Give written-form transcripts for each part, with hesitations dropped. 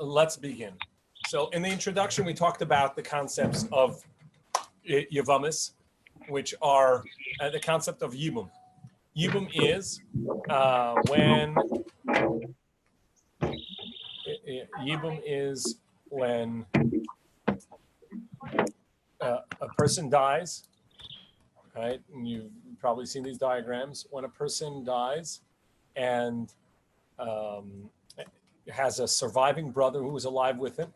let's begin. So in the introduction, we talked about the concepts of Yevomos, which are the concept of Yibum. Yibum is when a person dies, right? And you've probably seen these diagrams. When a person dies and has a surviving brother who is alive with him.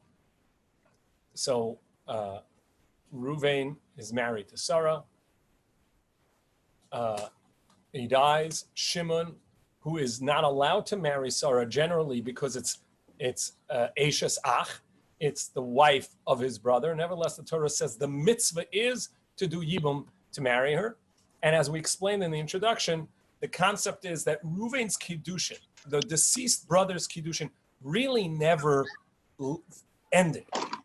So Reuven is married to Sarah. He dies. Shimon, who is not allowed to marry Sarah generally because it's Eshes Ach, it's the wife of his brother. Nevertheless, the Torah says the mitzvah is to do Yibum, to marry her. And as we explained in the introduction, the concept is that Reuven's Kiddushin, the deceased brother's Kiddushin, really never ended.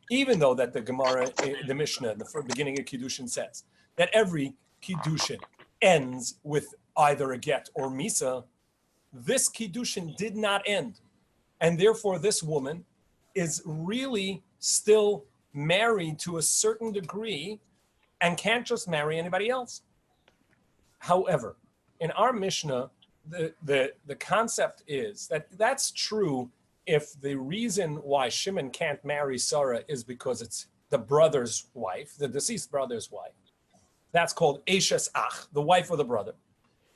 Even though that the Gemara, the Mishnah, the beginning of Kiddushin says that every Kiddushin ends with either a get or misa, this Kiddushin did not end. And therefore this woman is really still married to a certain degree and can't just marry anybody else. However, in our Mishnah, the concept is that that's true if the reason why Shimon can't marry Sarah is because it's the brother's wife, the deceased brother's wife. That's called Eshes Ach, the wife of the brother.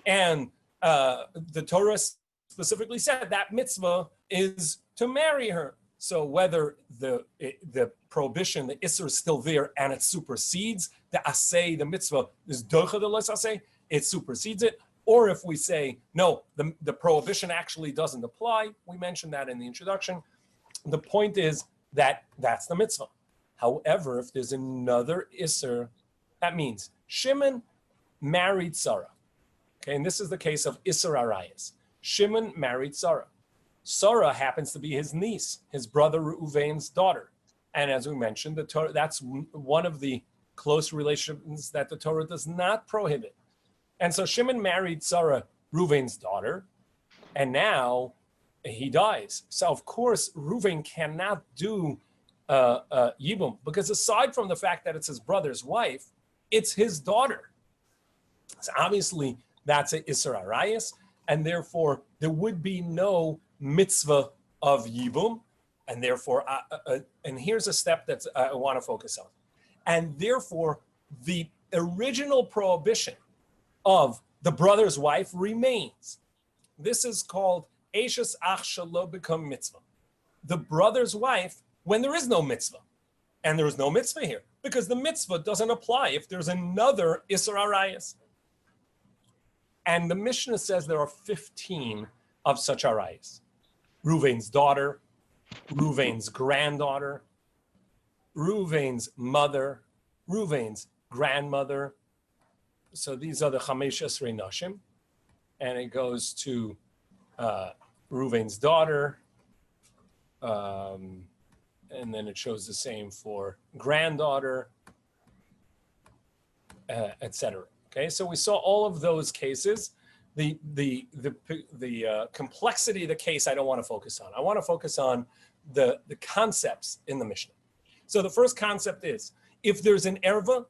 And the Torah specifically said that mitzvah is to marry her. So whether the prohibition, the Isser is still there and it supersedes the Asay, the mitzvah is Docha de Los Asay, it supersedes it. Or if we say, no, the prohibition actually doesn't apply, we mentioned that in the introduction. The point is that that's the mitzvah. However, if there's another Isser, that means Shimon married Sarah. Okay, and this is the case of Isser Arayas. Shimon married Sarah. Sarah happens to be his niece, his brother Reuven's daughter. And as we mentioned, the Torah, that's one of the close relations that the Torah does not prohibit. And so Shimon married Sarah, Reuven's daughter, and now he dies. So of course, Reuven cannot do Yibum, because aside from the fact that it's his brother's wife, it's his daughter. So obviously, that's an Isser Arayas, and therefore there would be no mitzvah of Yibum, and therefore, and here's a step that I want to focus on. And therefore, the original prohibition of the brother's wife remains. This is called Eshes Ach Shelo Become Mitzvah. The brother's wife, when there is no mitzvah, and there is no mitzvah here, because the mitzvah doesn't apply if there's another Isser Arayas. And the Mishnah says there are 15 of such Arayas. Reuven's daughter, Reuven's granddaughter, Reuven's mother, Reuven's grandmother. So these are the Chamesh Esrei Nashim. And it goes to Reuven's daughter. And then it shows the same for granddaughter, etc. Okay, so we saw all of those cases. The complexity of the case I don't want to focus on. I want to focus on the concepts in the Mishnah. So the first concept is, if there's an erva,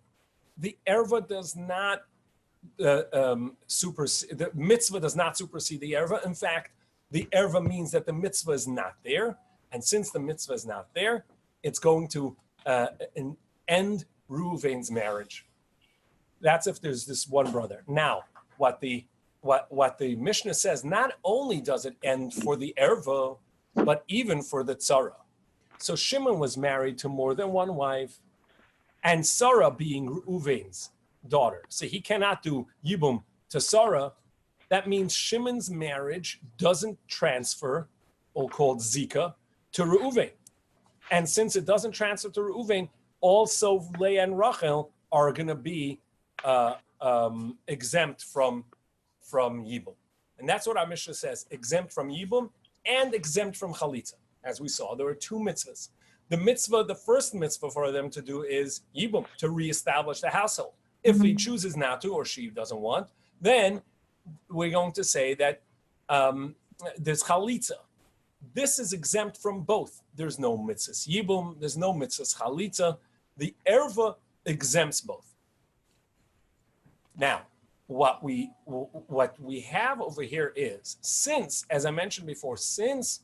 the erva does not supersede, the mitzvah does not supersede the erva. In fact, the erva means that the mitzvah is not there. And since the mitzvah is not there, it's going to end Reuven's marriage. That's if there's this one brother. Now, what the Mishnah says, not only does it end for the erva, but even for the tzara. So Shimon was married to more than one wife, and Sarah being Reuven's daughter. So he cannot do Yibum to Sarah. That means Shimon's marriage doesn't transfer, or called Zika, to Reuven. And since it doesn't transfer to Reuven, also Leah and Rachel are going to be exempt from Yibum. And that's what our Mishnah says, exempt from Yibum and exempt from Chalitza. As we saw, there are two mitzvahs. The first mitzvah for them to do is Yibum, to reestablish the household. If he chooses not to, or she doesn't want, then we're going to say that there's Chalitza. This is exempt from both. There's no mitzvahs yibum, there's no mitzvahs chalitza. The erva exempts both. Now, what we have over here is, since, as I mentioned before, since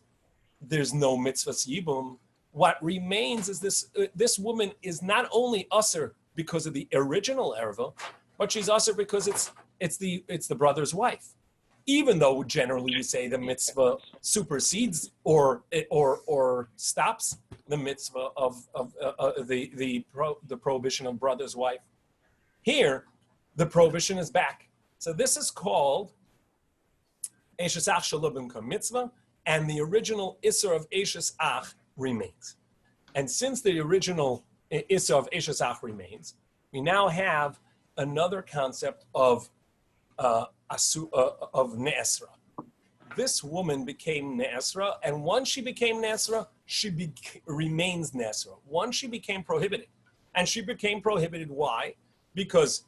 there's no mitzvahs yibum, what remains is this woman is not only usher because of the original erva, but she's usher because it's the brother's wife. Even though generally we say the mitzvah supersedes or stops the mitzvah of the prohibition of brother's wife, here the prohibition is back. So this is called Eishes Ach Shalubim Ka Mitzvah, and the original Isser of Eishes Ach remains. And since the original Isser of Eishes Ach remains, we now have another concept of Ne'esra. This woman became Ne'esra, and once she became Ne'esra, she remains Ne'esra. Once she became prohibited, and she became prohibited, why? Because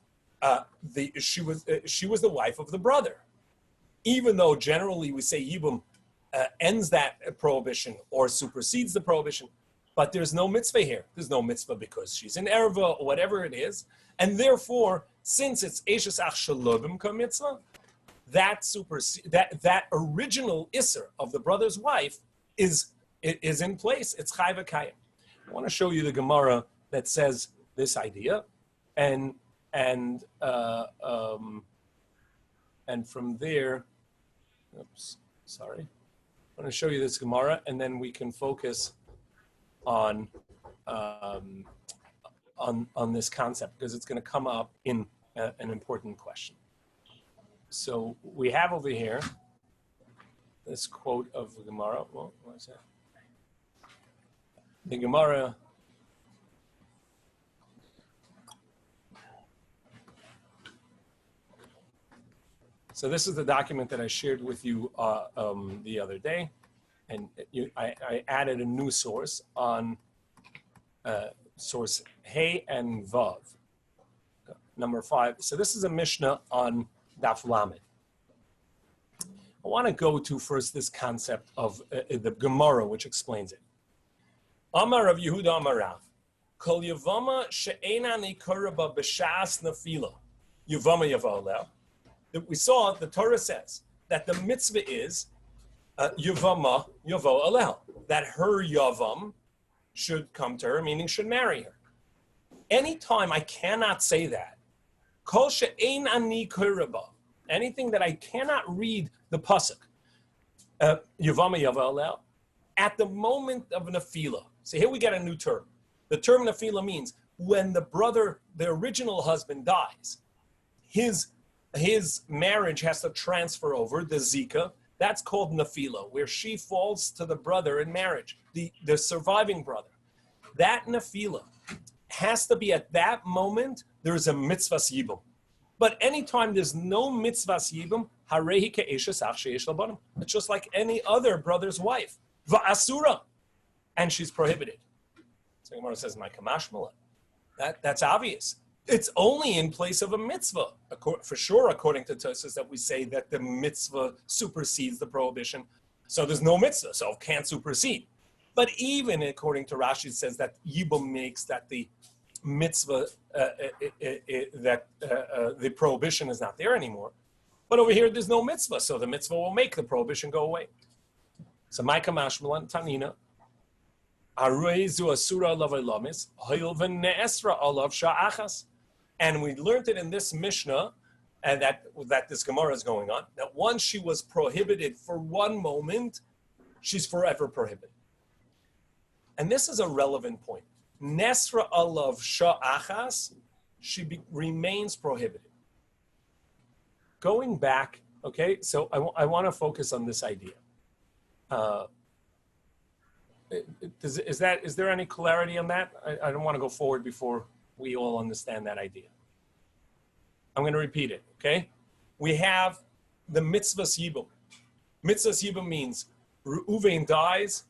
she was the wife of the brother. Even though generally we say Yibum ends that prohibition or supersedes the prohibition, but there's no mitzvah here. There's no mitzvah because she's an erva or whatever it is, and therefore, since it's Eishes Ach Shalubim Ka Mitzvah, that original Isser of the brother's wife is in place. It's Chai V'Kayim. I want to show you the Gemara that says this idea, and from there, I want to show you this Gemara, and then we can focus on this concept, because it's going to come up in an important question. So we have over here this quote of the Gemara. Well, what is that? The Gemara. So this is the document that I shared with you the other day, and I added a new source on source Hey and Vav, number 5. So this is a Mishnah on Daf Lamed. I want to go to first this concept of the Gemara, which explains it. Amar Rav Yehuda Amar Rav, Kol Yevama she'ena nikoraba b'shas nafila, Yevama Yavo. That we saw, the Torah says that the mitzvah is Yevama Yavo Alel, that her Yavam should come to her, meaning should marry her. Anytime I cannot say that, Kol she'ein ani koraba, anything that I cannot read the pasuk, Yevama Yavo Alel, at the moment of nafila. So here we get a new term. The term nafila means when the brother, the original husband, dies, his marriage has to transfer over, the zika. That's called nafila, where she falls to the brother in marriage, the surviving brother. That nafila has to be at that moment, there's a mitzvahs yibum. But anytime there's no mitzvahs yibum, harehi ke'eshes ach sheyesh labanim. It's just like any other brother's wife. Va'asura. And she's prohibited. So Gemara says, my kamashmala. That's obvious. It's only in place of a mitzvah. For sure, according to Tosfos, that we say that the mitzvah supersedes the prohibition. So there's no mitzvah, so it can't supersede. But even according to Rashi, it says that Yibum makes that the mitzvah, the prohibition is not there anymore. But over here, there's no mitzvah, so the mitzvah will make the prohibition go away. So Maika Mashmalan Tanina, Areizu Asura Lavailamis, Hoilven Ne'esra Olav Sha'achas. And we learned it in this Mishnah, and that this Gemara is going on, that once she was prohibited for one moment, she's forever prohibited. And this is a relevant point. Nesra alav sha'achas, she remains prohibited. Going back, okay, so I want to focus on this idea. Is there any clarity on that? I don't want to go forward before we all understand that idea. I'm going to repeat it, okay? We have the mitzvahs yibum. Mitzvahs yibum means Reuven dies,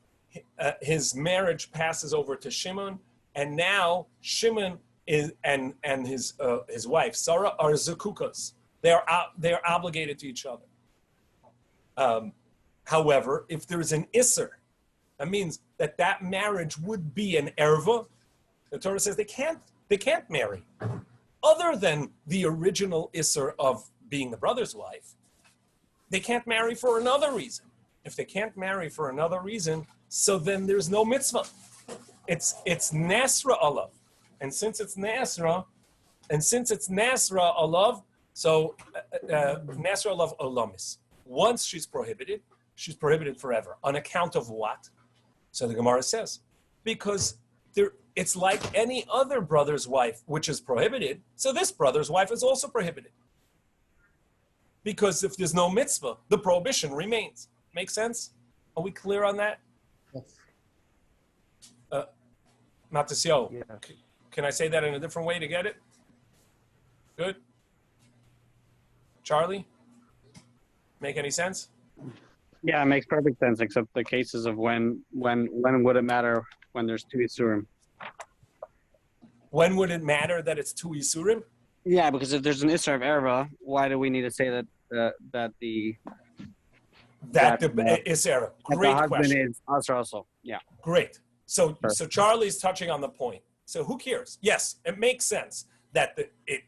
his marriage passes over to Shimon, and now Shimon and his wife Sarah are zakukas. They are obligated to each other. However, if there's an isser, that means that marriage would be an erva. The Torah says they can't marry, other than the original isser of being the brother's wife. They can't marry for another reason. If they can't marry for another reason, so then there's no mitzvah. It's nasra alav, and since it's nasra alav, so nasra alav olamis. Once she's prohibited forever. On account of what? So the Gemara says, because it's like any other brother's wife, which is prohibited. So this brother's wife is also prohibited. Because if there's no mitzvah, the prohibition remains. Make sense? Are we clear on that? Yes. Matasio, Yeah. Can I say that in a different way to get it? Good? Charlie? Make any sense? Yeah, it makes perfect sense, except the cases of when would it matter when there's two Isurim? When would it matter that it's two Isurim? Yeah, because if there's an Isser of Erva, why do we need to say that the Isera. Great the husband question. is Asr also? Yeah. Great. So Perfect. Charlie's touching on the point. So who cares? Yes, it makes sense that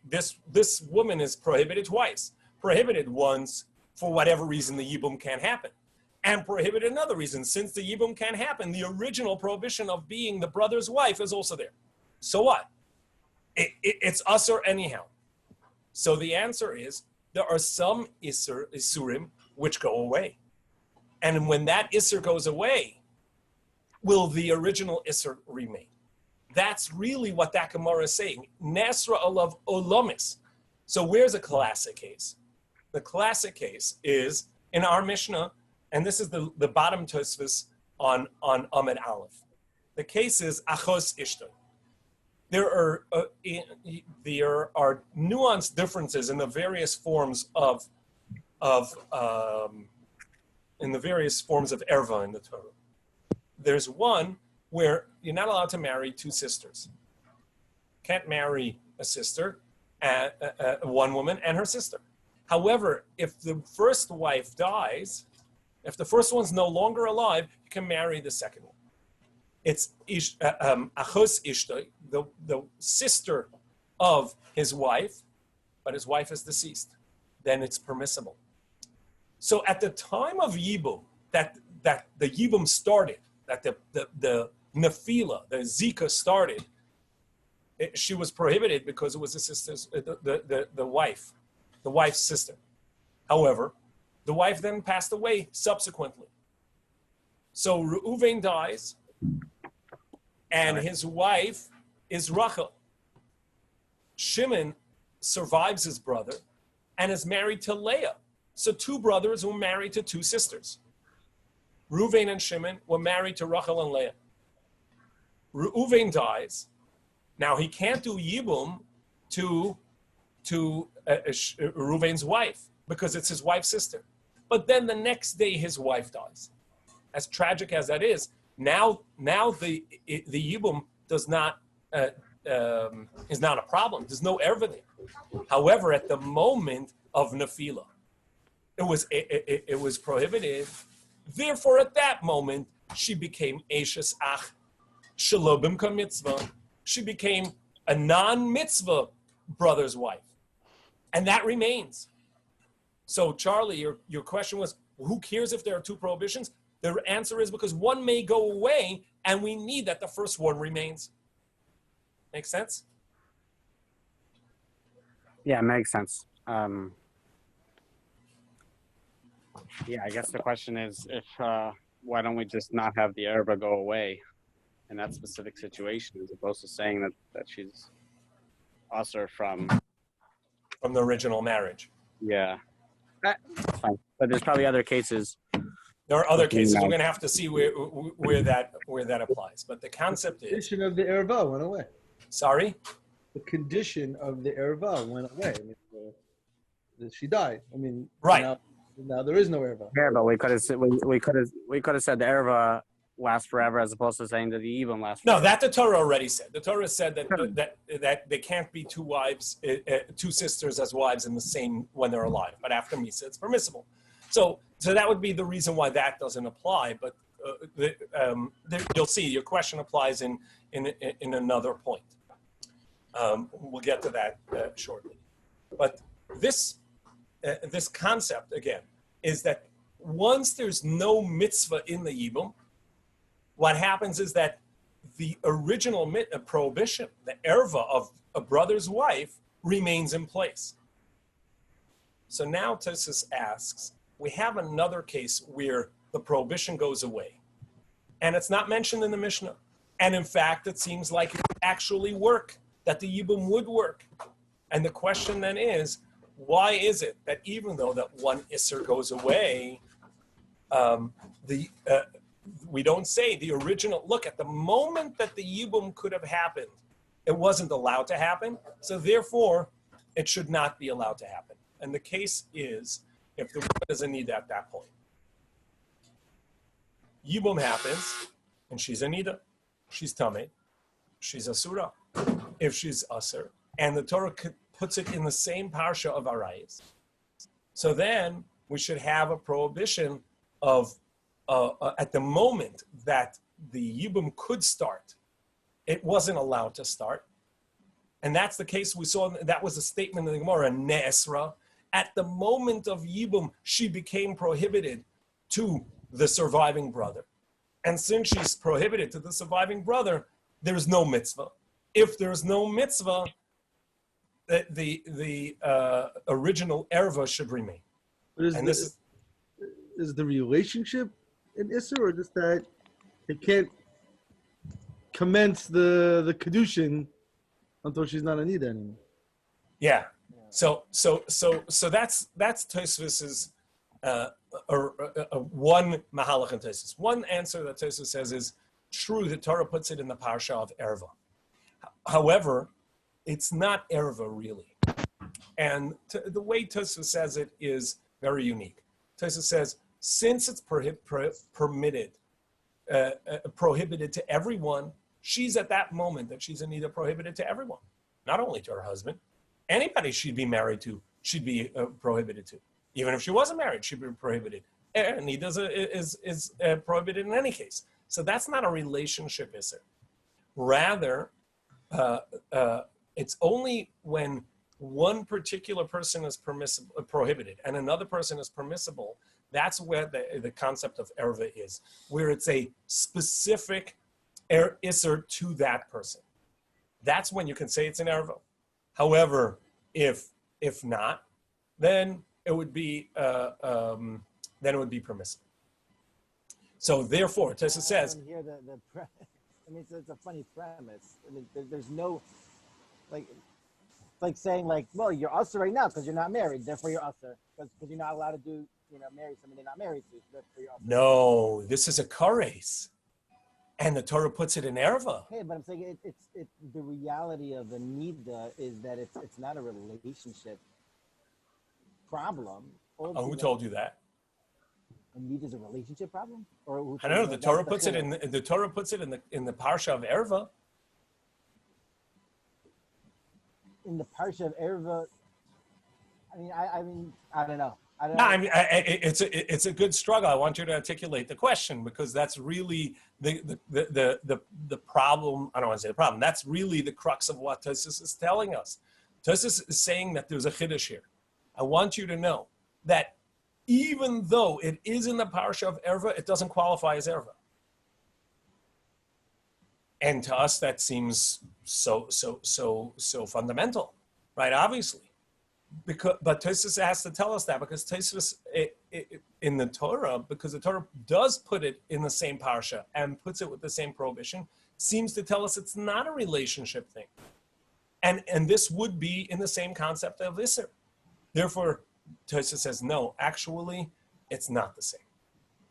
this woman is prohibited twice. Prohibited once for whatever reason the Yibum can't happen. And prohibited another reason. Since the Yibum can't happen, the original prohibition of being the brother's wife is also there. So what? It's Asr anyhow. So the answer is there are some Isurim which go away. And when that Isser goes away, will the original Isser remain? That's really what that Gemara is saying. Nasra alav olamis. So where's a classic case? The classic case is in our Mishnah, and this is the bottom Tosfos on Amud Aleph. The case is achos ishto. There are nuanced differences in the various forms of erva in the Torah. There's one where you're not allowed to marry two sisters. Can't marry a sister, one woman and her sister. However, if the first wife dies, if the first one's no longer alive, you can marry the second one. It's achos ishtoi, the sister of his wife, but his wife is deceased. Then it's permissible. So at the time of Yibum, that the Yibum started, that the Nefila, the Zika started, she was prohibited because it was the sister's, the wife's sister. However, the wife then passed away subsequently. So Reuven dies, and his wife is Rachel. Shimon survives his brother and is married to Leah. So two brothers were married to two sisters. Reuven and Shimon were married to Rachel and Leah. Reuven dies. Now he can't do Yibum to Reuven's wife because it's his wife's sister. But then the next day his wife dies. As tragic as that is, now the Yibum does not is not a problem. There's no erva there. However, at the moment of Nefila, it was prohibited. Therefore, at that moment, she became Eishes Ach Shelo B'mka Mitzvah. She became a non-mitzvah brother's wife, and that remains. So, Charlie, your question was, who cares if there are two prohibitions? The answer is because one may go away, and we need that the first one remains. Make sense? Yeah, it makes sense. Yeah, I guess the question is if why don't we just not have the erba go away in that specific situation, as opposed to saying that she's usher from the original marriage. Yeah, that's fine. But there's probably other cases. There are other cases. We're going to have to see where that applies. But the concept is The condition of the erva went away. Sorry. The condition of the erva went away. I mean, she died. I mean, Right. Now there is no erva. Yeah, but we could have said the erva lasts forever, as opposed to saying that the even lasts forever. No, that the Torah already said. The Torah said that there can't be two wives, two sisters as wives in the same when they're alive. But after Misa, it's permissible. So that would be the reason why that doesn't apply. But you'll see your question applies in another point. We'll get to that shortly. But this concept again is that once there's no mitzvah in the yibum, what happens is that the original prohibition, the erva of a brother's wife, remains in place. So now Tosfos asks, we have another case where the prohibition goes away. And it's not mentioned in the Mishnah. And in fact, it seems like it would actually work, that the yibum would work. And the question then is, why is it that even though that one isser goes away, we don't say the original, look, at the moment that the yibum could have happened, it wasn't allowed to happen, so therefore, it should not be allowed to happen. And the case is, if the woman is a nida at that point. Yibum happens, and she's a nida. She's tameh. She's asura. If she's asur, and the Torah puts it in the same parsha of arayis, so then we should have a prohibition of at the moment that the yibum could start, it wasn't allowed to start. And that's the case we saw. That was a statement in the Gemara, ne'esra. At the moment of yibum, she became prohibited to the surviving brother. And since she's prohibited to the surviving brother, there's no mitzvah. If there's no mitzvah, the original erva should remain. But is the relationship an isser, or just that it can't commence the kedushin until she's not a nida anymore? Yeah. So that's Tosfos's one mahalach in Tosfos. One answer that Tosfos says is true. The Torah puts it in the parsha of erva. However, it's not erva really, and the way Tosfos says it is very unique. Tosfos says, since it's prohibited to everyone, she's at that moment that she's in nida prohibited to everyone, not only to her husband. Anybody she'd be married to, she'd be prohibited to. Even if she wasn't married, she'd be prohibited. Nida is prohibited in any case. So that's not a relationship isser. Rather, it's only when one particular person is prohibited and another person is permissible. That's where the concept of erva is, where it's a specific isser to that person. That's when you can say it's an erva. However, if not, then it would be permissible. So therefore, Tosfos says. Here I mean, it's a funny premise. I mean, there's no like saying well, you're usher right now because you're not married, therefore you're usher because you're not allowed to marry somebody you're not married to, therefore you're usher. No, this is a kares. And the Torah puts it in erva. Okay, but I'm saying it's the reality of the nida is that it's not a relationship problem. Who told you that? A nida is a relationship problem, or I don't know. The Torah puts it in the parsha of erva. In the parsha of erva, I mean, I don't know. It's a good struggle. I want you to articulate the question because that's really the problem. I don't want to say the problem. That's really the crux of what Tosfos is telling us. Tosfos is saying that there's a chiddush here. I want you to know that even though it is in the parsha of erva, it doesn't qualify as erva. And to us, that seems so fundamental, right? Obviously. But Tosfos has to tell us that because Tosfos in the Torah, because the Torah does put it in the same parsha and puts it with the same prohibition, seems to tell us it's not a relationship thing, and this would be in the same concept of isser. Therefore, Tosfos says no, actually, it's not the same.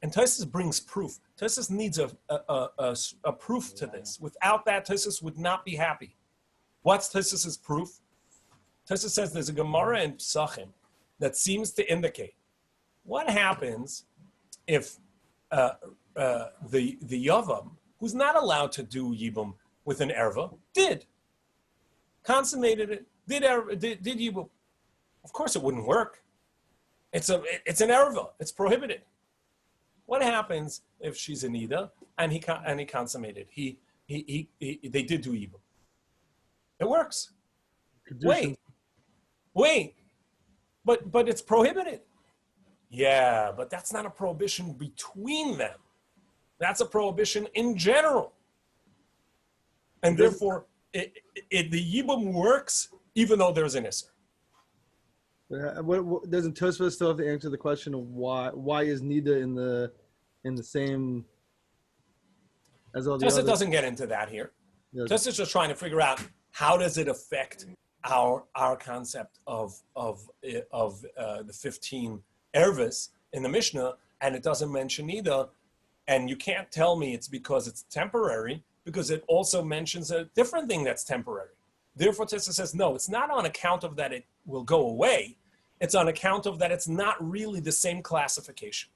And Tosfos brings proof. Tosfos needs a proof to this. Without that, Tosfos would not be happy. What's Tosfos's proof? Tosfos says there's a Gemara in Pesachim that seems to indicate what happens if the Yavam, who's not allowed to do Yibum with an erva, consummated it, did Yibum. Of course it wouldn't work. It's an erva. It's prohibited. What happens if she's a nida and he consummated? They did do yibum. It works. Kedushin. Wait, but it's prohibited. Yeah, but that's not a prohibition between them. That's a prohibition in general. And therefore, the yibum works even though there's an isser. Doesn't Tosfos still have to answer the question of why is Nida in the same as all the Tosfos others? doesn't get into that here. Yes. Tosfos is just trying to figure out how does it affect our concept of the 15 ervis in the Mishnah, and it doesn't mention Nida, and you can't tell me it's because it's temporary, because it also mentions a different thing that's temporary. Therefore, Tosfos says, no, it's not on account of that it will go away. It's on account of that it's not really the same classification.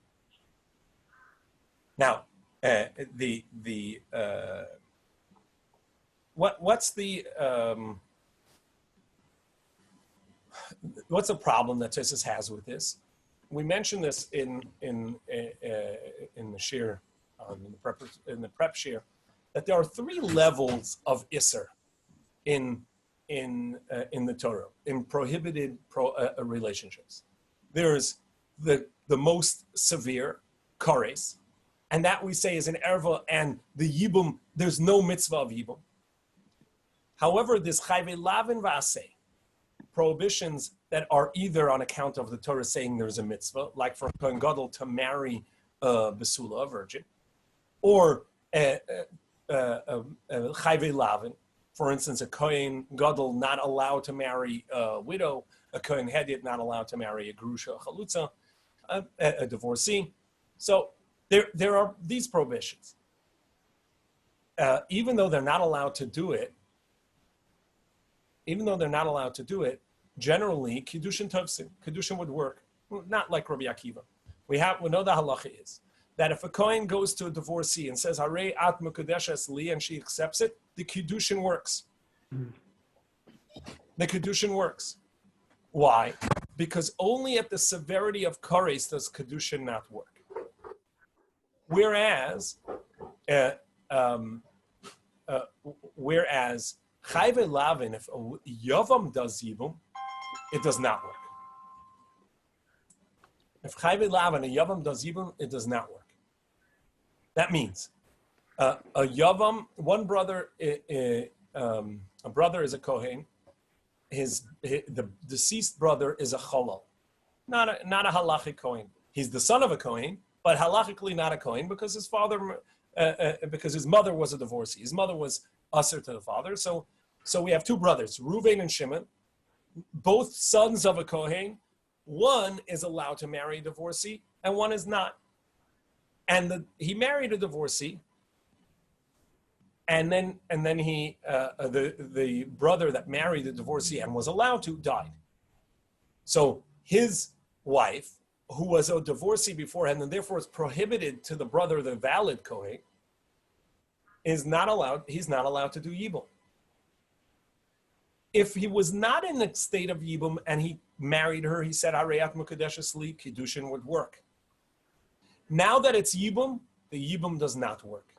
Now, what's the problem that Tosfos has with this? We mentioned this in the shir, in the prep shir, that there are 3 levels of isser in the Torah, in prohibited relationships. There's the most severe, kares, and that we say is an erva, and the yibum, there's no mitzvah of yibum. However, there's chayve lavin v'aseh, prohibitions that are either on account of the Torah saying there's a mitzvah, like for a Kohen Gadol to marry a Basula, a virgin, or chayve lavin. For instance, a Kohen Gadol not allowed to marry a widow, a Kohen Hedit not allowed to marry a Gerusha, a Chalutza, a divorcee. So there are these prohibitions. Even though they're not allowed to do it, generally, Kiddushin Tovsin, Kiddushin would work, not like Rabbi Akiva. We know the halacha is that if a Kohen goes to a divorcee and says, Harei at mekudeshes li, and she accepts it, the Kiddushin works. The Kiddushin works. Why? Because only at the severity of kares does Kiddushin not work. Whereas Chayve Lavin, if a Yavam does Yibum, it does not work. If Chayve Lavin, a Yavam does Yibum, it does not work. That means a Yavam, one brother, a brother is a Kohen, the deceased brother is a Cholol, not a halachic Kohen. He's the son of a Kohen, but halachically not a Kohen because his father, because his mother was a divorcee. His mother was usher to the father. So we have 2 brothers, Reuven and Shimon, both sons of a Kohen. One is allowed to marry a divorcee, and one is not. And he married a divorcee, and then he the brother that married the divorcee and was allowed to died. So his wife, who was a divorcee beforehand, and therefore is prohibited to the brother, the valid Kohen, is not allowed. He's not allowed to do yibum. If he was not in the state of yibum and he married her, he said, "Harei mekudeshes li," kiddushin would work. Now that it's yibum, the yibum does not work.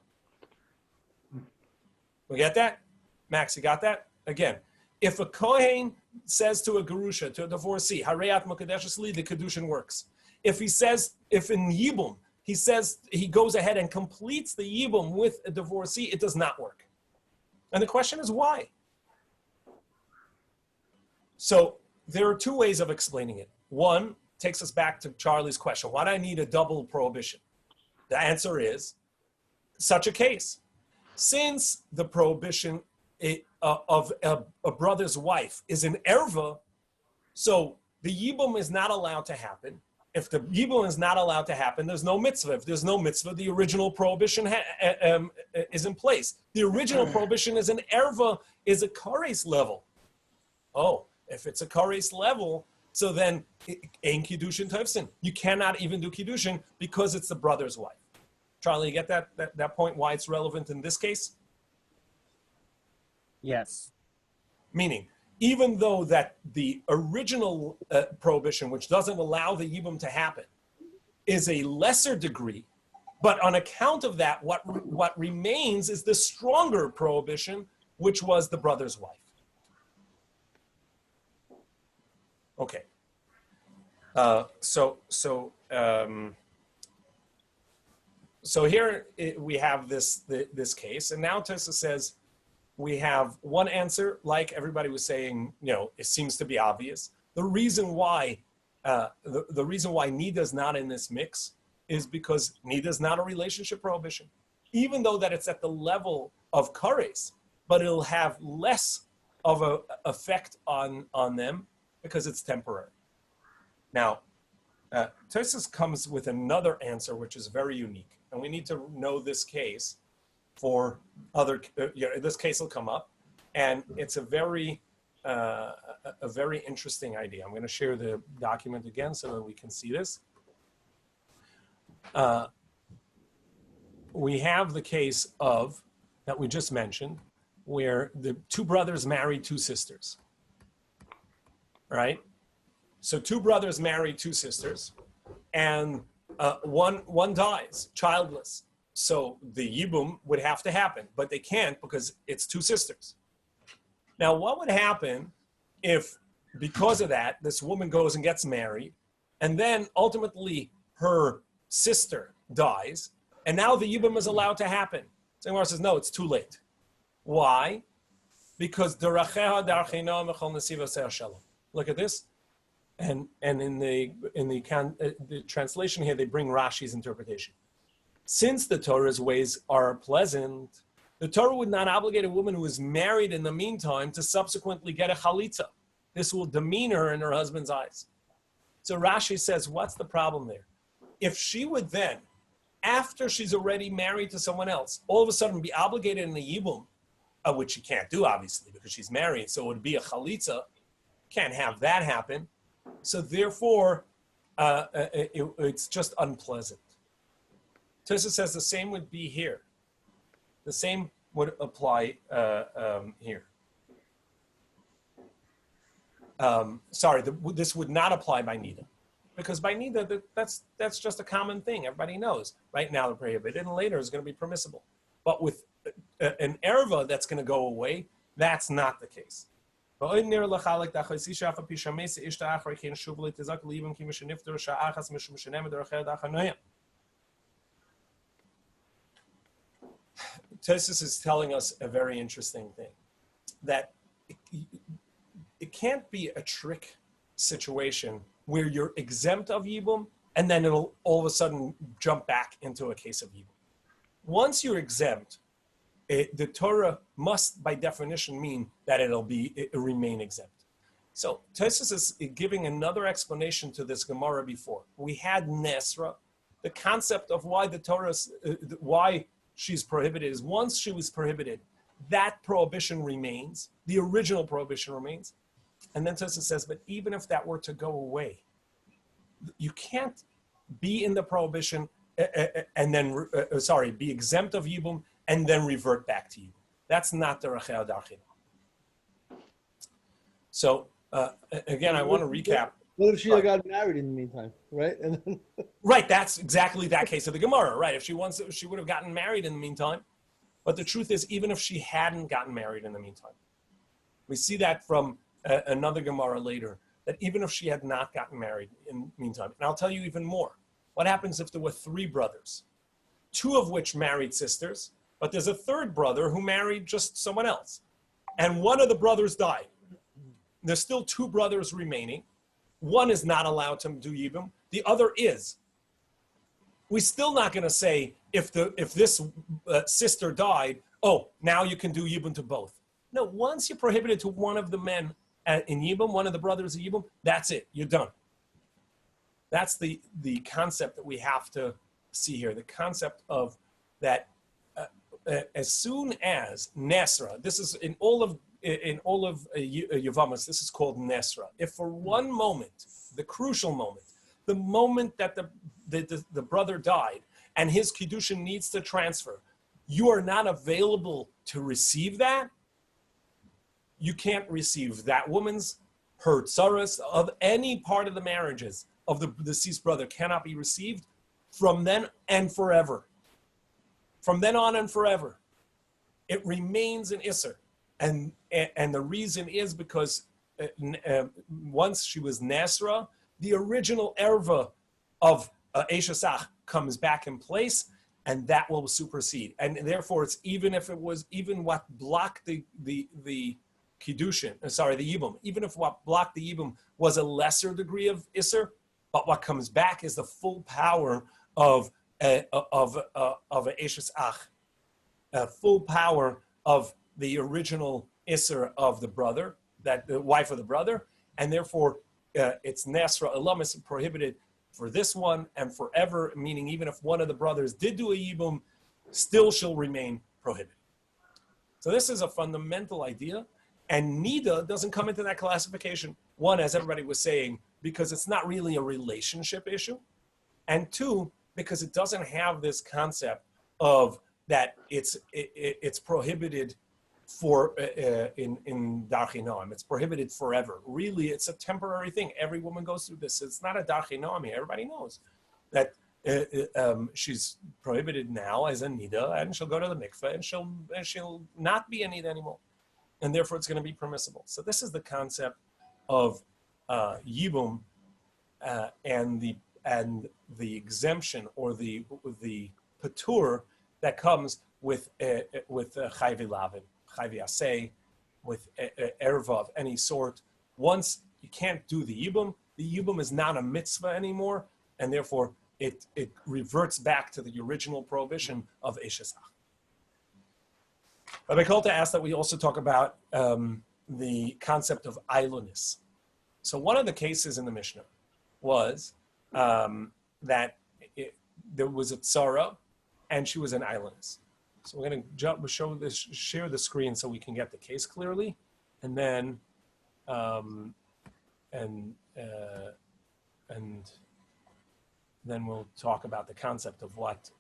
We get that? Max, you got that? Again, if a Kohen says to a Gerusha, to a divorcee, Harei mekudeshes li, the kiddushin works. If in yibum, he says he goes ahead and completes the yibum with a divorcee, it does not work. And the question is why? So there are 2 ways of explaining it. One takes us back to Charlie's question. Why do I need a double prohibition? The answer is such a case. Since the prohibition of a brother's wife is an erva, so the yibum is not allowed to happen. If the yibum is not allowed to happen, there's no mitzvah. If there's no mitzvah, the original prohibition is in place. The original prohibition is an erva, is a kares level. Oh, if it's a kares level, so then ein kiddushin tovsin. You cannot even do kiddushin because it's the brother's wife. Charlie, you get that point? Why it's relevant in this case? Yes. Meaning, even though that the original prohibition, which doesn't allow the yibum to happen, is a lesser degree, but on account of that, what remains is the stronger prohibition, which was the brother's wife. Okay. So here we have this case, and now Tosa says we have one answer, like everybody was saying. It seems to be obvious. The reason why the reason why nida is not in this mix is because nida is not a relationship prohibition, even though that it's at the level of kares, but it'll have less of an effect on them because it's temporary. Now, Tosfos comes with another answer which is very unique, and we need to know this case for other. This case will come up, and it's a very interesting idea. I'm going to share the document again so that we can see this. We have the case of that we just mentioned, where the two brothers married two sisters. Right? So two brothers marry two sisters, and one dies childless. So the yibum would have to happen, but they can't because it's two sisters. Now, what would happen if, because of that, this woman goes and gets married, and then ultimately her sister dies, and now the yibum is allowed to happen? So Gemara says, no, it's too late. Why? Because look at this. And in the translation here, they bring Rashi's interpretation. Since the Torah's ways are pleasant, the Torah would not obligate a woman who is married in the meantime to subsequently get a chalitza. This will demean her in her husband's eyes. So Rashi says, what's the problem there? If she would then, after she's already married to someone else, all of a sudden be obligated in the yibum, which she can't do, obviously, because she's married, so it would be a chalitza, can't have that happen. So therefore, it's just unpleasant. Tosa says the same would be here. The same would apply here. This would not apply by nida, because by nida that's just a common thing. Everybody knows. Right now they're prohibited, and later it's going to be permissible. But with an erva that's going to go away, that's not the case. Tosfos is telling us a very interesting thing, that it can't be a trick situation where you're exempt of yibum and then it'll all of a sudden jump back into a case of yibum. Once you're exempt, the Torah must, by definition, mean that it'll remain exempt. So Tosfos is giving another explanation to this Gemara before. We had Nesra. The concept of why the Torah, why she's prohibited is once she was prohibited, that prohibition remains. The original prohibition remains. And then Tosfos says, but even if that were to go away, you can't be in the prohibition and then, be exempt of yibum and then revert back to you. That's not the Rachel Darchina. So again, I want to recap. What if she got married in the meantime, right? And then right, that's exactly that case of the Gemara, right? If she would have gotten married in the meantime. But the truth is, even if she hadn't gotten married in the meantime, we see that from another Gemara later, that even if she had not gotten married in the meantime, and I'll tell you even more. What happens if there were three brothers, two of which married sisters, but there's a third brother who married just someone else, and one of the brothers died? There's still two brothers remaining. One is not allowed to do yibum. The other is. We're still not going to say if this sister died, oh, now you can do yibum to both. No, once you're prohibited to one of the men in yibum, one of the brothers in yibum, that's it. You're done. That's the concept that we have to see here. The concept of that as soon as Nesra, this is in all of Yevomos, this is called Nesra. If for one moment, the crucial moment, the moment that the brother died and his Kiddushin needs to transfer, you are not available to receive that, you can't receive that woman's, her tsaras of any part of the marriages of the deceased brother cannot be received from then and forever. From then on and forever. It remains an Isser. And the reason is because once she was Nasra, the original erva of Eshesach comes back in place, and that will supersede. And therefore, it's even what blocked the Kiddushin, the Yibum, even if what blocked the Yibum was a lesser degree of Isser, but what comes back is the full power of a Eshes Ach, full power of the original Isser of the brother, that the wife of the brother, and therefore it's Nasra Elamis prohibited for this one and forever, meaning even if one of the brothers did do a Yibum, still she'll remain prohibited. So this is a fundamental idea, and Nida doesn't come into that classification. One, as everybody was saying, because it's not really a relationship issue, and two, because it doesn't have this concept of that it's prohibited for in Darchei Noam. It's prohibited forever. Really, it's a temporary thing. Every woman goes through this. It's not a Darchei Noam. Everybody knows that she's prohibited now as a Nida, and she'll go to the mikveh, and she'll not be a Nida anymore, and therefore it's going to be permissible. So this is the concept of Yibum and the exemption or the patur that comes with chayvi lavin, chayvi asay, with erva of any sort. Once you can't do the yibum is not a mitzvah anymore, and therefore it reverts back to the original prohibition of Eshes Ach. Rabbi Kolta asked that we also talk about the concept of ailonis. So one of the cases in the Mishnah was that there was a tzara, and she was an ailonis. So we're going to share the screen so we can get the case clearly, and then then we'll talk about the concept of what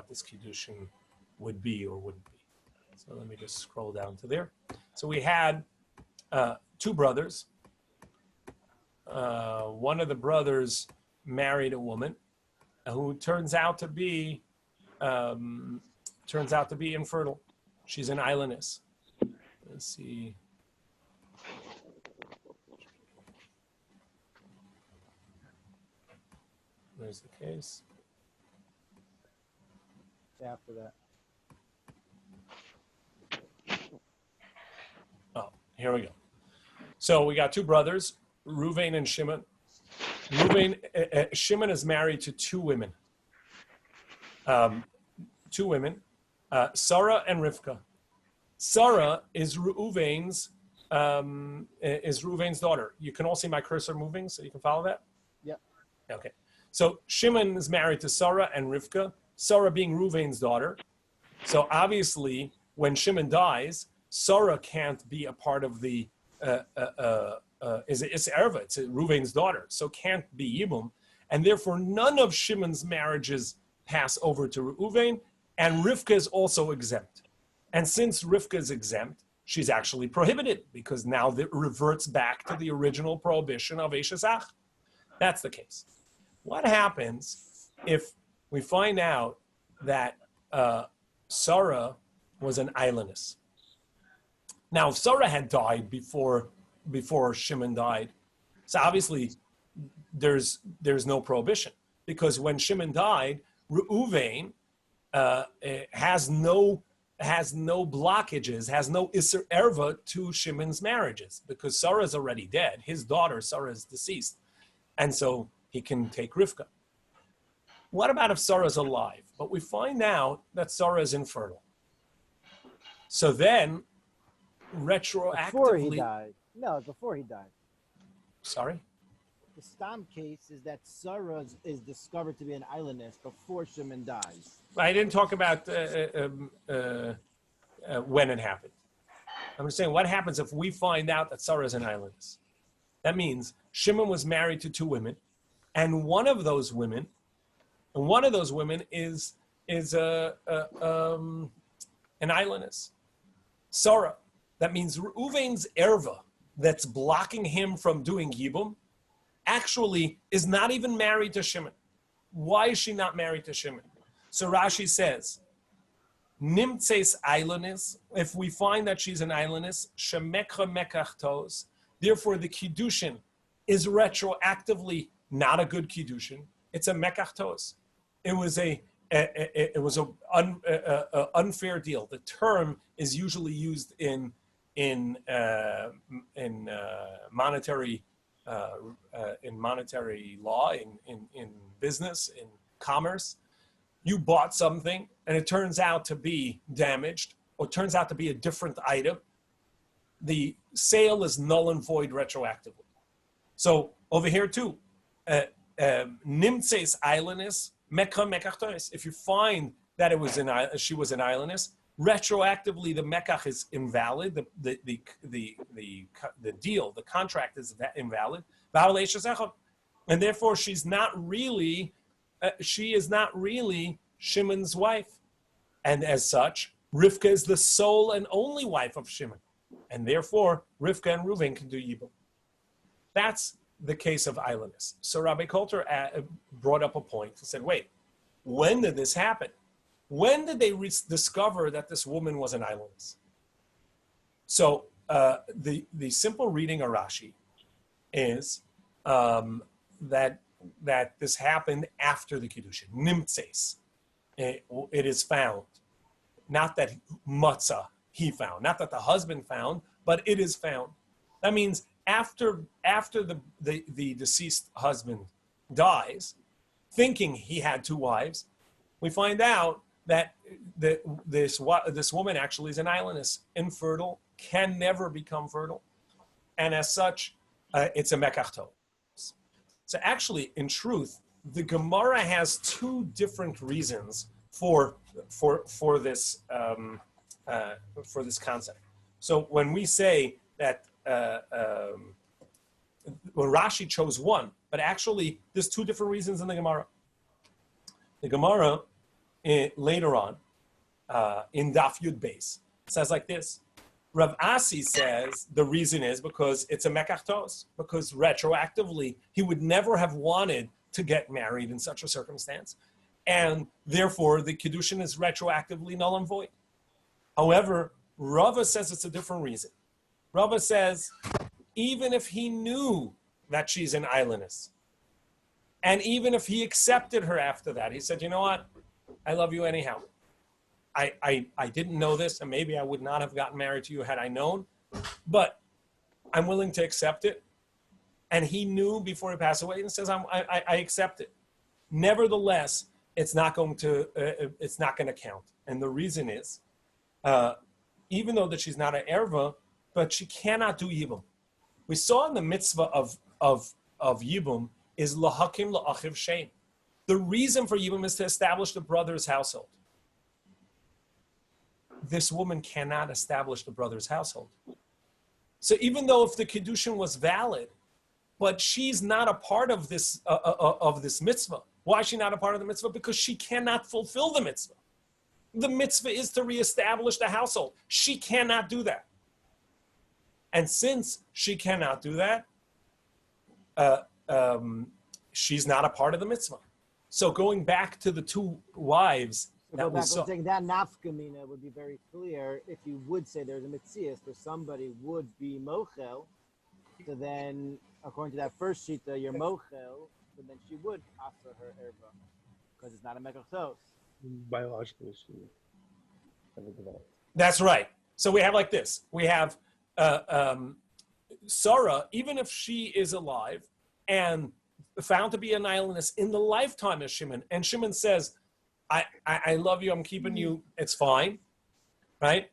this kiddushin would be or wouldn't be. So let me just scroll down to there. So we had two brothers. One of the brothers married a woman who turns out to be infertile. She's an ailonis. Let's see. There's the case. After that. Oh, here we go. So we got two brothers, Reuven and Shimon. Shimon is married to two women. Sarah and Rivka. Sarah is Reuven's daughter. You can all see my cursor moving, so you can follow that? Yeah. Okay. So Shimon is married to Sarah and Rivka, Sarah being Reuven's daughter. So obviously, when Shimon dies, Sarah can't be a part of the it's Erva, it's Reuven's daughter, so can't be Yibum, and therefore none of Shimon's marriages pass over to Reuven, and Rivka is also exempt. And since Rivka is exempt, she's actually prohibited because now it reverts back to the original prohibition of Eshes Ach. That's the case. What happens if we find out that Sarah was an ailonis? Now, if Sarah had died before Shimon died, so obviously there's no prohibition, because when Shimon died, Reuven has no blockages, has no Isser Erva to Shimon's marriages, because Sarah is already dead. His daughter, Sarah, is deceased. And so he can take Rivka. What about if Sarah is alive? But we find out that Sarah is infertile. So then, retroactively... Before he died. No, before he died. Sorry? The Stam case is that Sarah is discovered to be an ailonis before Shimon dies. I didn't talk about when it happened. I'm just saying, what happens if we find out that Sarah is an ailonis? That means Shimon was married to two women, and one of those women is an ailonis. Sarah. That means Reuven's erva that's blocking him from doing Yibum actually is not even married to Shimon. Why is she not married to Shimon? So Rashi says, Nimtzeis Eilonis, if we find that she's an Eilonis, Shemekha Mekachtos, therefore the Kiddushin is retroactively not a good Kiddushin. It's a Mekachtos. It was a unfair deal. The term is usually used in monetary law, in business, in commerce. You bought something and it turns out to be damaged or turns out to be a different item. The sale is null and void retroactively. So over here too, nimtzeis eilonis mekha mekachtonis. If you find that she was an eilonis, retroactively the mekach is invalid. The deal, the contract is invalid. And therefore she is not really Shimon's wife. And as such, Rivka is the sole and only wife of Shimon. And therefore, Rivka and Reuven can do Yibum. That's the case of Eilonis. So Rabbi Coulter brought up a point and said, wait, when did this happen? When did they discover that this woman was an Eilonis? So the simple reading of Rashi is that this happened after the Kiddushin. Nimtzeis. It is found. Not that matzah, he found. Not that the husband found, but it is found. That means after the deceased husband dies, thinking he had two wives, we find out that this woman actually is an Eilonis, infertile, can never become fertile, and as such, it's a mekachto. So actually, in truth, the Gemara has two different reasons for this concept. So when we say that Rashi chose one, but actually there's two different reasons in the Gemara. The Gemara later on in Daf Yud Beis says like this. Rav Asi says the reason is because it's a mekachtos, because retroactively he would never have wanted to get married in such a circumstance, and therefore the Kiddushin is retroactively null and void. However, Rava says it's a different reason. Rava says even if he knew that she's an Eilonis, and even if he accepted her after that, he said, you know what, I love you anyhow. I didn't know this, and maybe I would not have gotten married to you had I known, but I'm willing to accept it. And he knew before he passed away and says, I accept it. Nevertheless, it's not going to count. And the reason is, even though that she's not an erva, but she cannot do yibum. We saw in the mitzvah of yibum is lahakim la'achiv shein. The reason for yibum is to establish the brother's household. This woman cannot establish the brother's household. So even though if the Kiddushin was valid, but she's not a part of this mitzvah. Why is she not a part of the mitzvah? Because she cannot fulfill the mitzvah. The mitzvah is to reestablish the household. She cannot do that. And since she cannot do that, she's not a part of the mitzvah. So going back to the two wives, that nafkamina would be very clear if you would say there's a mitzias where somebody would be mochel, so then according to that first shita, you're mochel, so then she would offer her erva because it's not a mekachos. Biologically, she never developed. That's right. So we have like this. We have Sarah, even if she is alive and found to be an Eilonis in the lifetime of Shimon, and Shimon says, I love you, I'm keeping you, it's fine, right?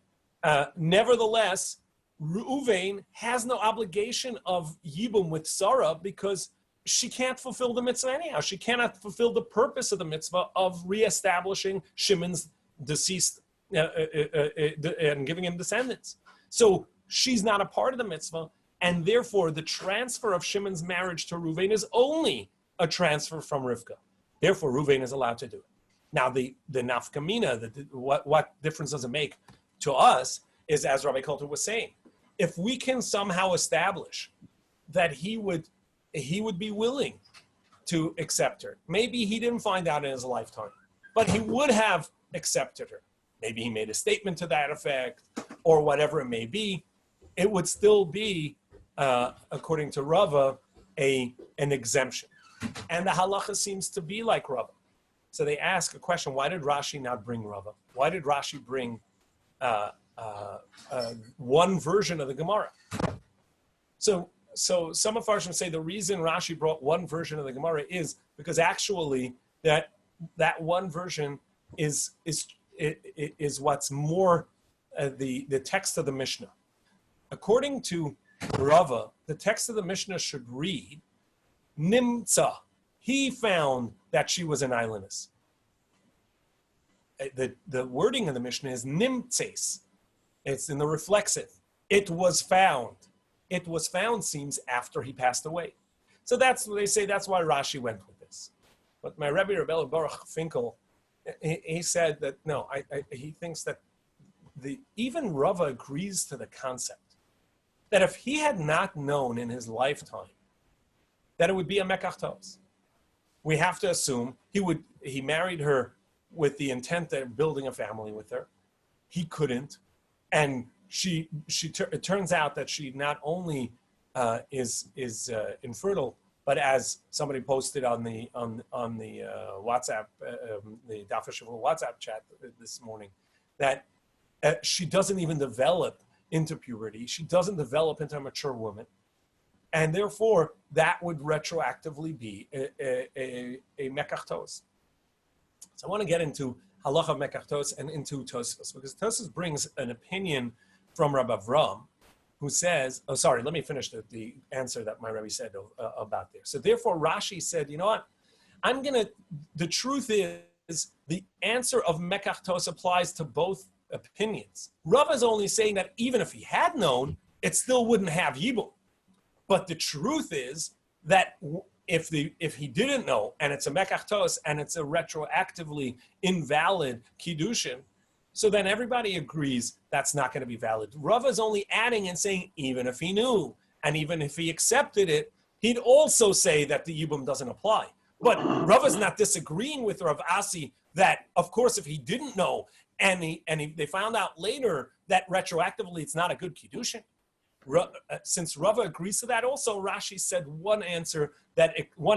Nevertheless, Reuven has no obligation of Yibum with Sarah because she can't fulfill the mitzvah anyhow. She cannot fulfill the purpose of the mitzvah of reestablishing Shimon's deceased and giving him descendants. So she's not a part of the mitzvah, and therefore the transfer of Shimon's marriage to Reuven is only a transfer from Rivka. Therefore, Reuven is allowed to do it. Now, the nafkamina, what difference does it make to us, is, as Rabbi Coulter was saying, if we can somehow establish that he would be willing to accept her. Maybe he didn't find out in his lifetime, but he would have accepted her. Maybe he made a statement to that effect, or whatever it may be. It would still be, according to Rava, an exemption. And the halacha seems to be like Rava. So they ask a question: why did Rashi not bring Rava? Why did Rashi bring one version of the Gemara? So some of us say the reason Rashi brought one version of the Gemara is because actually that one version is what's more the text of the Mishnah. According to Rava, the text of the Mishnah should read, Nimtza, he found that she was an islandess. The wording of the Mishnah is Nimtses. It's in the reflexive. It was found. It was found seems after he passed away. So that's what they say. That's why Rashi went with this. But my Rebbe Baruch Finkel, he said that no, he thinks that even Rava agrees to the concept that if he had not known in his lifetime that it would be a mekach tos, we have to assume he married her with the intent of building a family with her. He couldn't, and it turns out that she not only is infertile, but as somebody posted on the WhatsApp, the Daf Hashavua WhatsApp chat this morning, that she doesn't even develop into puberty. She doesn't develop into a mature woman, and therefore that would retroactively be a mekach tos. So I want to get into halacha mekach tos and into Tosfos, because Tosfos brings an opinion from Rabbi Avram, who says, let me finish the answer that my Rebbe said about there. So therefore Rashi said, you know what, the truth is the answer of mekach tos applies to both opinions. Rav is only saying that even if he had known, it still wouldn't have yibum. But the truth is that if he didn't know, and it's a mekach tos, and it's a retroactively invalid kiddushin, so then everybody agrees that's not going to be valid. Rav is only adding and saying, even if he knew, and even if he accepted it, he'd also say that the yibum doesn't apply. But Rav is not disagreeing with Rav Asi that, of course, if he didn't know, and they found out later that retroactively it's not a good kiddushin. Since Rava agrees to that, also Rashi said one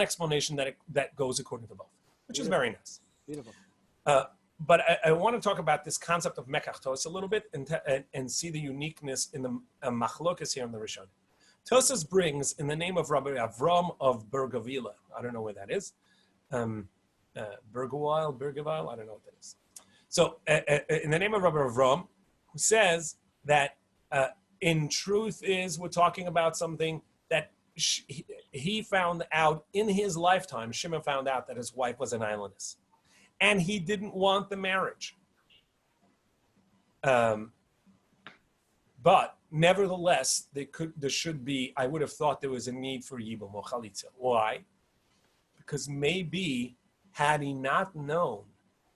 explanation that goes according to both, which is very nice. Beautiful. But I want to talk about this concept of mekach tos a little bit and see the uniqueness in the machlokas here in the Rishon. Tosas brings in the name of Rabbi Avram of Bergavila. I don't know where that is. Bergavile, I don't know what that is. So, in the name of Rabbi Avram, who says that in truth we're talking about something that he found out in his lifetime. Shimon found out that his wife was an islandess, and he didn't want the marriage. But nevertheless, there should be. I would have thought there was a need for yibum or chalitza. Why? Because maybe had he known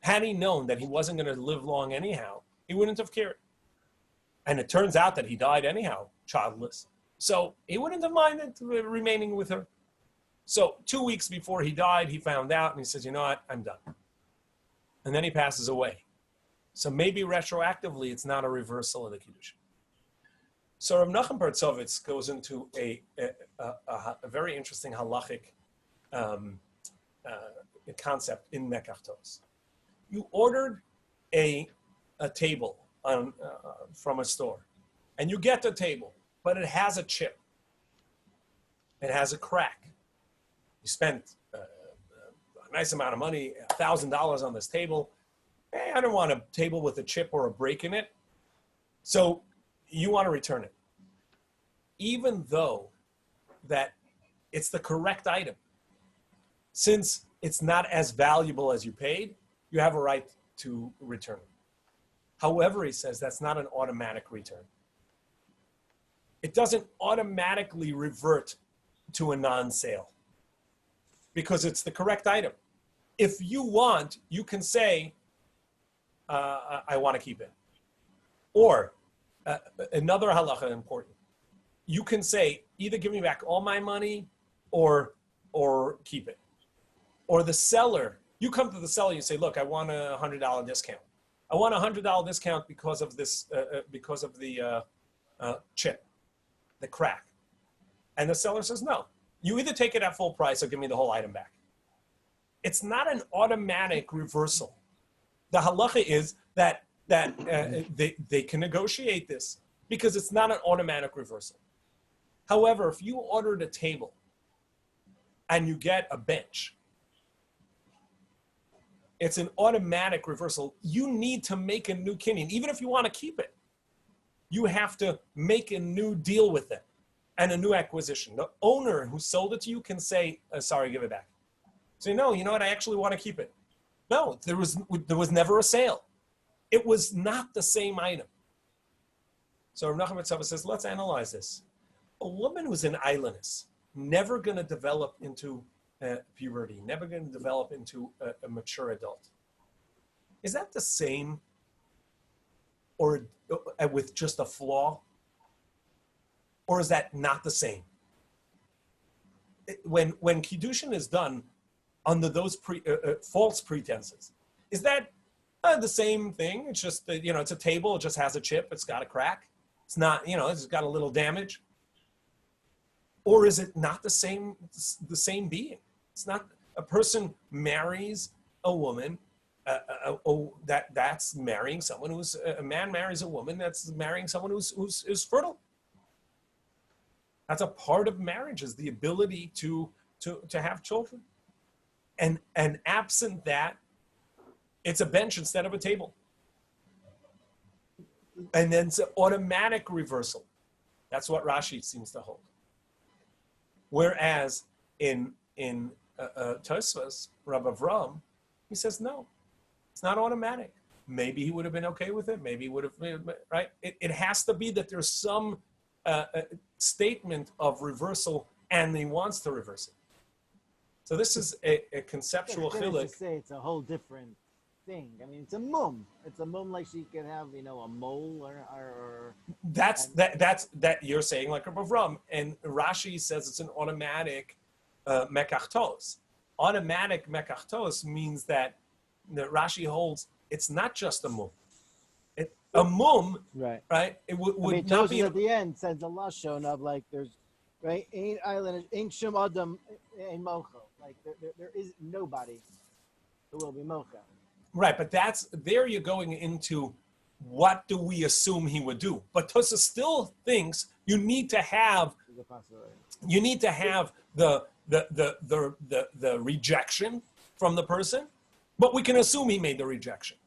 that he wasn't going to live long anyhow, he wouldn't have cared. And it turns out that he died anyhow, childless. So he wouldn't have minded remaining with her. So 2 weeks before he died, he found out and he says, you know what, I'm done. And then he passes away. So maybe retroactively, it's not a reversal of the Kiddush. So Rav Nachum Partzovitz goes into a very interesting halachic concept in mekach tos. You ordered a table from a store, and you get the table, but it has a chip. It has a crack. You spent a nice amount of money, $1,000 on this table. I don't want a table with a chip or a break in it. So you want to return it. Even though that it's the correct item, since it's not as valuable as you paid, you have a right to return it. However, he says that's not an automatic return. It doesn't automatically revert to a non-sale because it's the correct item. If you want, you can say, I want to keep it. Or another halacha important. You can say, either give me back all my money or keep it. Or the seller, you come to the seller, you say, look, I want a $100 discount. I want a $100 discount because of this, because of the chip, the crack. And the seller says, no, you either take it at full price or give me the whole item back. It's not an automatic reversal. The halacha is that they can negotiate this because it's not an automatic reversal. However, if you ordered a table and you get a bench, it's an automatic reversal. You need to make a new kinyan. Even if you want to keep it, you have to make a new deal with it and a new acquisition. The owner who sold it to you can say, sorry, give it back. Say, no, you know what? I actually want to keep it. No, there was never a sale. It was not the same item. So Rav Nachman Tzava says, let's analyze this. A woman who's an islandess, never going to develop into puberty, never going to develop into a mature adult. Is that the same or with just a flaw? Or is that not the same? When Kiddushin is done under those false pretenses, is that the same thing? It's just, it's a table, it just has a chip, it's got a crack. It's not, it's got a little damage. Or is it not the same being? It's not, a person marries a woman, that's marrying someone who's, a man marries a woman that's marrying someone who's fertile. That's a part of marriage, is the ability to have children. And absent that, it's a bench instead of a table. And then it's an automatic reversal. That's what Rashi seems to hold. Whereas in Tosfos, Rabbi Avram, he says, no, it's not automatic. Maybe he would have been okay with it. Maybe he would have, right? It has to be that there's some statement of reversal and he wants to reverse it. So this is a conceptual chiluk. To say it's a whole different thing. I mean, it's a mum. It's a mum like she could have, a mole or That's you're saying like Rabbi Avram, and Rashi says it's an automatic mekachtos. Automatic mekachtos means that Rashi holds it's not just a mum. A mum, right? It would not be at the end says the lashon of like there's right ain't island ain't shum adam ain't mocha, like there is nobody who will be mocha. Right, but there you're going into what do we assume he would do. But Tosa still thinks you need to have the rejection from the person, but we can assume he made the rejection.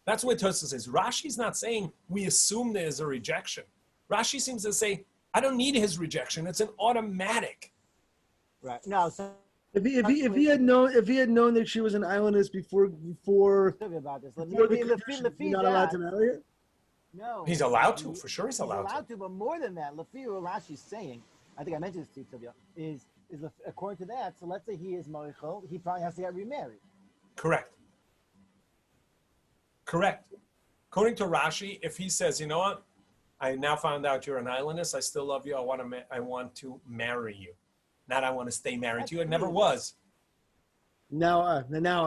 That's what Tosa says. Rashi's not saying we assume there's a rejection. Rashi seems to say, I don't need his rejection. It's an automatic. Right. No, so if he had known that she was an islandess before about this. He's not allowed to marry her? No. He's allowed to, for sure he's allowed to. But more than that, Lefi what Rashi's saying, I think I mentioned this to you, Tovia, is according to that, so let's say he is Moichel, he probably has to get remarried. Correct. According to Rashi, if he says, you know what, I now found out you're an islandess, I still love you, I want to marry you. Not I want to stay married to you. It never was. Now I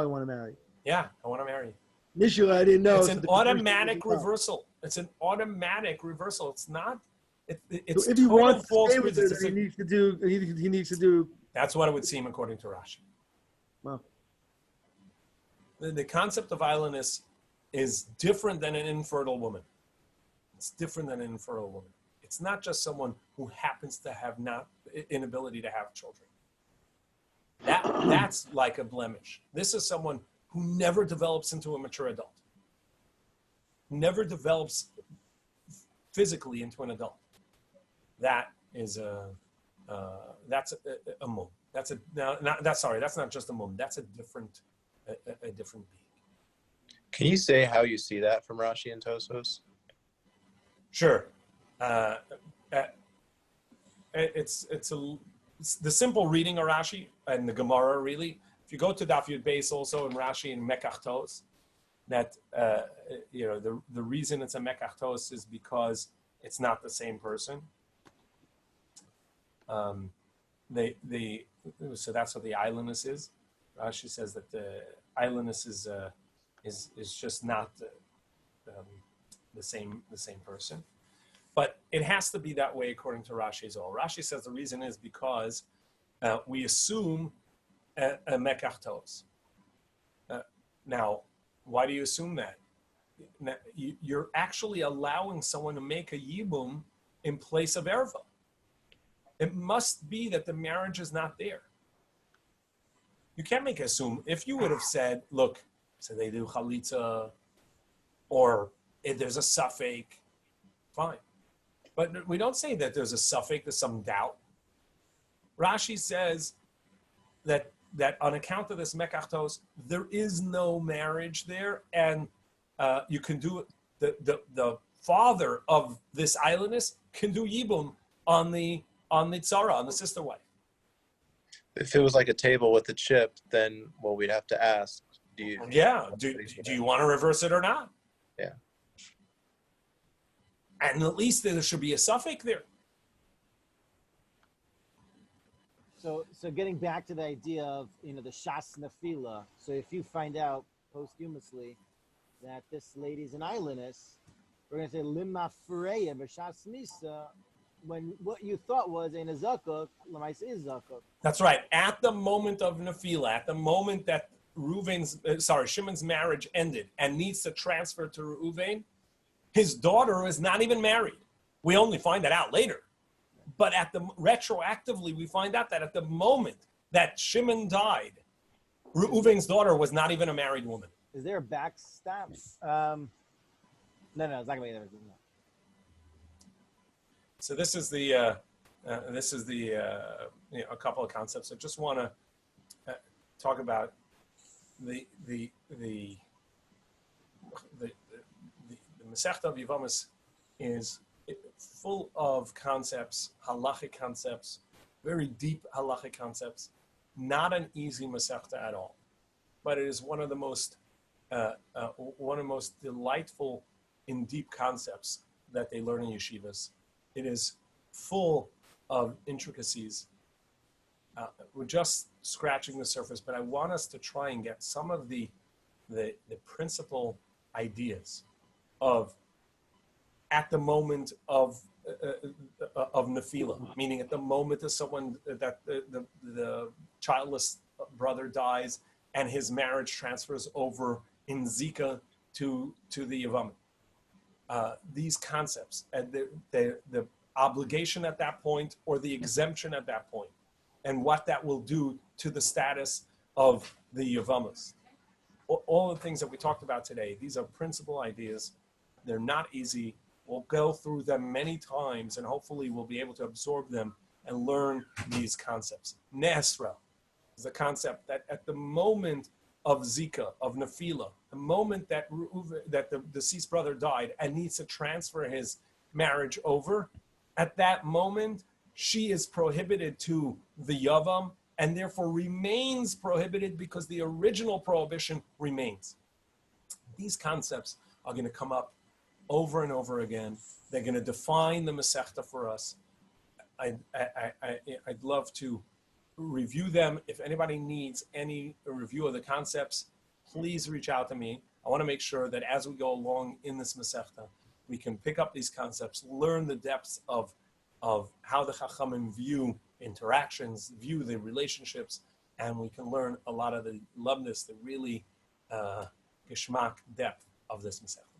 want to marry. Yeah, I want to marry you. Initially, I didn't know. It's an automatic reversal. It's an automatic reversal. It's not. It's so if he wants to false stay with her, he needs to do. That's what it would seem according to Rashi. Well, the concept of islandess is different than an infertile woman. It's different than an infertile woman. It's not just someone who happens to have not inability to have children. That's like a blemish. This is someone who never develops into a mature adult. Never develops physically into an adult. That is that's a mum. That's not just a mum. That's a different being. Can you say how you see that from Rashi and Tosfos? Sure. It's the simple reading of Rashi and the Gemara, really. If you go to Daf Yud Beis also in Rashi and Mekachtos, that the reason it's a mekachtos is because it's not the same person. So that's what the islandness is. Rashi says that the islandness is just not the same person, but it has to be that way according to Rashi's all. Rashi says the reason is because we assume a mekachtos. Now, why do you assume that? Now, you're actually allowing someone to make a yibum in place of erva. It must be that the marriage is not there. You can't make an assume. If you would have said, look, so they do chalitza, or if there's a suffix, fine. But we don't say that there's a suffix, there's some doubt. Rashi says that on account of this mekachtos, there is no marriage there, and you can do the father of this islandess can do yibum on the tzara, on the sister wife. If it was like a table with a chip, then we'd have to ask, do you want to reverse it or not? Yeah. And at least there should be a suffix there. So getting back to the idea of the shas nefila. So if you find out posthumously that this lady's an islandess, we're going to say limma freya b'shas misa, when what you thought was in a zakuk, l'maisa is zakuk. That's right. At the moment of nefila, at the moment that Shimon's marriage ended and needs to transfer to Reuven, his daughter is not even married. We only find that out later. But retroactively, we find out that at the moment that Shimon died, Reuven's daughter was not even a married woman. Is there a backstop? No, it's not going to be there. No. So this is the a couple of concepts. I just want to talk about the Masechta of Yevomos is full of concepts, halachic concepts, very deep halachic concepts. Not an easy Masechta at all, but it is one of the most delightful in deep concepts that they learn in yeshivas. It is full of intricacies. We're just scratching the surface, but I want us to try and get some of the principal ideas of at the moment of nefila, meaning at the moment of someone that the childless brother dies and his marriage transfers over in Zika to the yevamot. These concepts and the obligation at that point or the exemption at that point, and what that will do to the status of the yevamos. All the things that we talked about today, these are principal ideas. They're not easy. We'll go through them many times, and hopefully we'll be able to absorb them and learn these concepts. Nesra is a concept that at the moment of Zika, of Nefila, the moment that the deceased brother died and needs to transfer his marriage over, at that moment, she is prohibited to the Yavam and therefore remains prohibited because the original prohibition remains. These concepts are going to come up over and over again. They're going to define the Masechta for us. I'd love to review them. If anybody needs any review of the concepts, please reach out to me. I want to make sure that as we go along in this Masechta, we can pick up these concepts, learn the depths of how the Chachamim view interactions, view the relationships, and we can learn a lot of the loveness, the really geschmack depth of this Masechta.